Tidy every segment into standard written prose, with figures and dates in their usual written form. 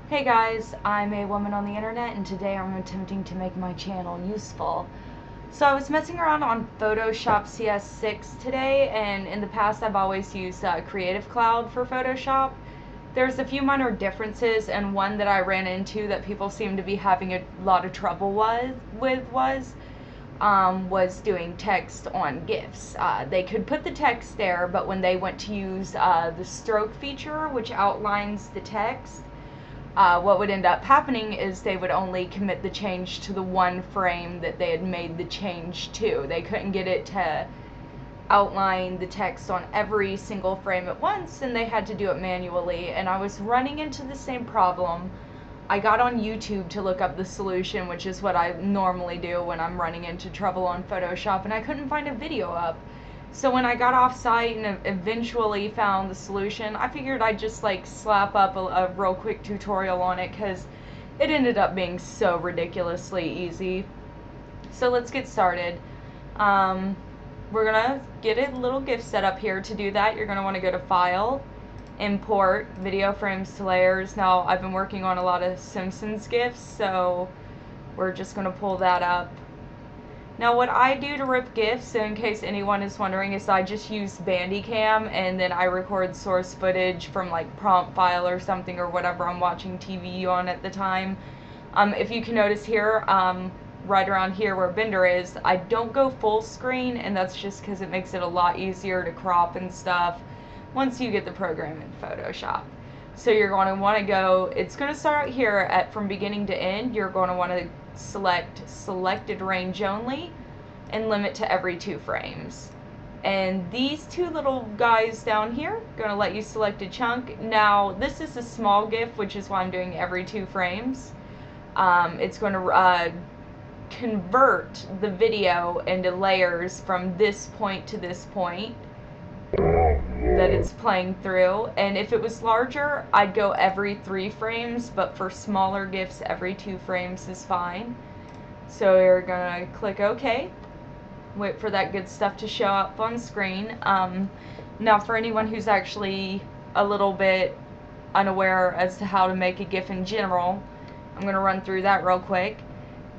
Hey guys, I'm a woman on the internet and today I'm attempting to make my channel useful. So I was messing around on Photoshop CS6 today, and in the past I've always used Creative Cloud for Photoshop. There's a few minor differences, and one that I ran into that people seem to be having a lot of trouble was doing text on GIFs. They could put the text there, but when they went to use the stroke feature, which outlines the text, what would end up happening is they would only commit the change to the one frame that they had made the change to. They couldn't get it to outline the text on every single frame at once, and they had to do it manually, and I was running into the same problem. I got on YouTube to look up the solution, which is what I normally do when I'm running into trouble on Photoshop, and I couldn't find a video up. So when I got off site and eventually found the solution, I figured I'd just like slap up a real quick tutorial on it because it ended up being so ridiculously easy. So let's get started. We're gonna get a little GIF set up here. To do that, you're gonna want to go to File, Import, Video Frames to Layers. Now I've been working on a lot of Simpsons GIFs, so we're just gonna pull that up. Now what I do to rip GIFs, in case anyone is wondering, is I just use Bandicam and then I record source footage from like prompt file or something or whatever I'm watching TV on at the time. If you can notice here, right around here where Bender is, I don't go full screen, and that's just because it makes it a lot easier to crop and stuff once you get the program in Photoshop. So you're going to want to go, it's going to start out here at from beginning to end. You're going to want to select selected range only and limit to every 2 frames. And these 2 little guys down here are going to let you select a chunk. Now this is a small GIF, which is why I'm doing every 2 frames. It's going to convert the video into layers from this point to this point that it's playing through, and if it was larger I'd go every 3 frames, but for smaller GIFs every 2 frames is fine. So you're gonna click OK, wait for that good stuff to show up on screen. Now for anyone who's actually a little bit unaware as to how to make a GIF in general, I'm gonna run through that real quick.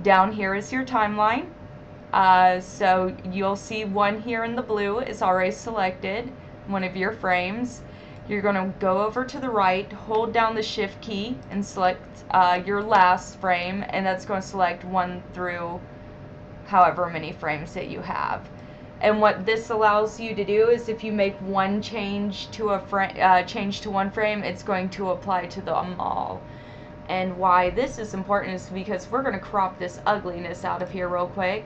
Down here is your timeline. So you'll see one here in the blue is already selected, one of your frames. You're going to go over to the right, hold down the shift key and select your last frame, and that's going to select 1 through however many frames that you have. And what this allows you to do is if you make one change to one frame, it's going to apply to them all. And why this is important is because we're going to crop this ugliness out of here real quick.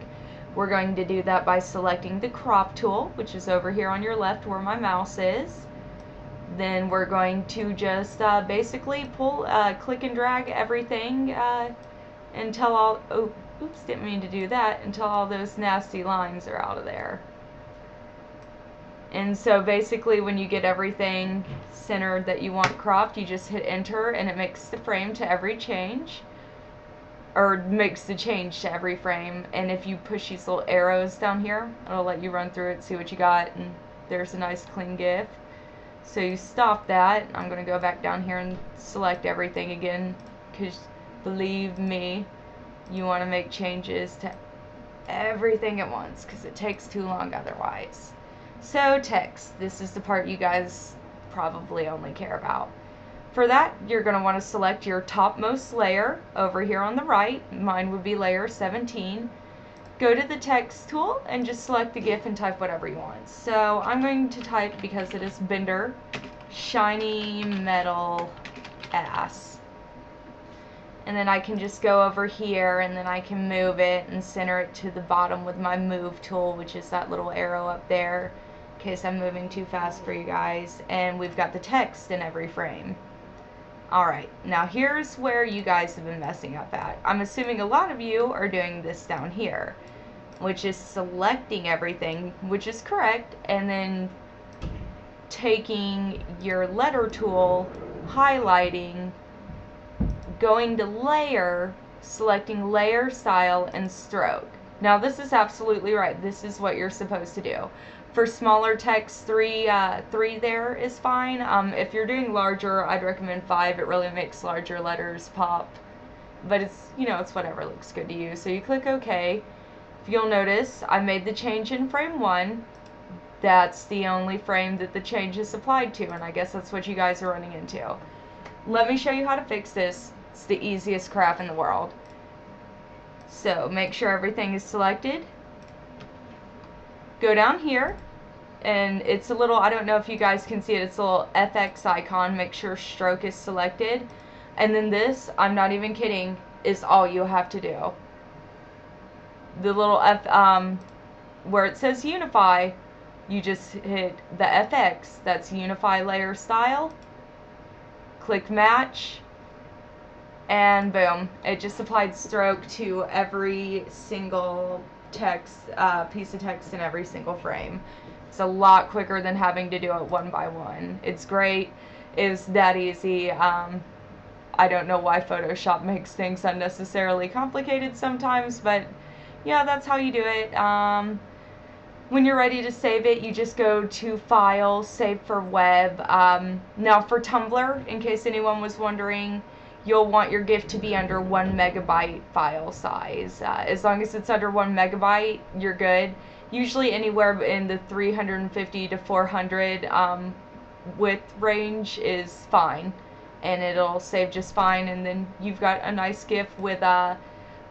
We're going to do that by selecting the crop tool, which is over here on your left where my mouse is. Then we're going to just basically pull, click and drag everything until all, oh, oops, didn't mean to do that, until all those nasty lines are out of there. And so basically when you get everything centered that you want cropped, you just hit enter and it makes the frame to every change, or makes the change to every frame. And if you push these little arrows down here, it'll let you run through it, see what you got, and there's a nice clean GIF. So you stop that. I'm going to go back down here and select everything again, because believe me, you want to make changes to everything at once because it takes too long otherwise. So text, this is the part you guys probably only care about. For that, you're going to want to select your topmost layer over here on the right. Mine would be layer 17. Go to the text tool and just select the GIF and type whatever you want. So I'm going to type, because it is Bender, shiny metal ass. And then I can just go over here and then I can move it and center it to the bottom with my move tool, which is that little arrow up there, in case I'm moving too fast for you guys. And we've got the text in every frame. Alright, now here's where you guys have been messing up at. I'm assuming a lot of you are doing this down here, which is selecting everything, which is correct, and then taking your letter tool, highlighting, going to layer, selecting layer style and stroke. Now this is absolutely right. This is what you're supposed to do. For smaller text, three there is fine. If you're doing larger, I'd recommend 5. It really makes larger letters pop. But it's, it's whatever looks good to you. So you click OK. If you'll notice, I made the change in frame 1. That's the only frame that the change is applied to, and I guess that's what you guys are running into. Let me show you how to fix this. It's the easiest crap in the world. So make sure everything is selected. Go down here, and it's a little, I don't know if you guys can see it, it's a little FX icon. Make sure stroke is selected. And then this, I'm not even kidding, is all you have to do. The little where it says Unify, you just hit the FX, that's Unify Layer Style, click Match, and boom, it just applied stroke to every single text, piece of text in every single frame. It's a lot quicker than having to do it one by one. It's great. It's that easy. I don't know why Photoshop makes things unnecessarily complicated sometimes, but yeah, that's how you do it. When you're ready to save it, you just go to File, Save for Web. Now for Tumblr, in case anyone was wondering, you'll want your GIF to be under 1 megabyte file size. As long as it's under 1 megabyte, you're good. Usually anywhere in the 350 to 400 width range is fine, and it'll save just fine, and then you've got a nice GIF with the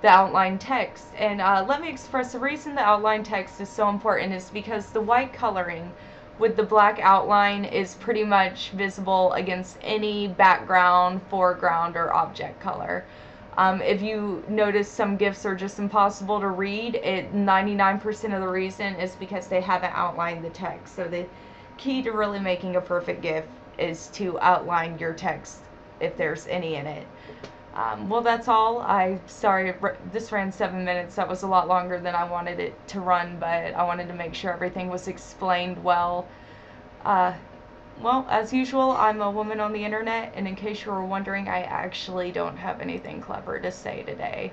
outline text. And let me express the reason the outline text is so important is because the white coloring with the black outline is pretty much visible against any background, foreground, or object color. If you notice some GIFs are just impossible to read, 99% of the reason is because they haven't outlined the text. So the key to really making a perfect GIF is to outline your text if there's any in it. Well, that's all. Sorry, this ran 7 minutes. That was a lot longer than I wanted it to run, but I wanted to make sure everything was explained well. Well, as usual, I'm a woman on the internet, and in case you were wondering, I actually don't have anything clever to say today.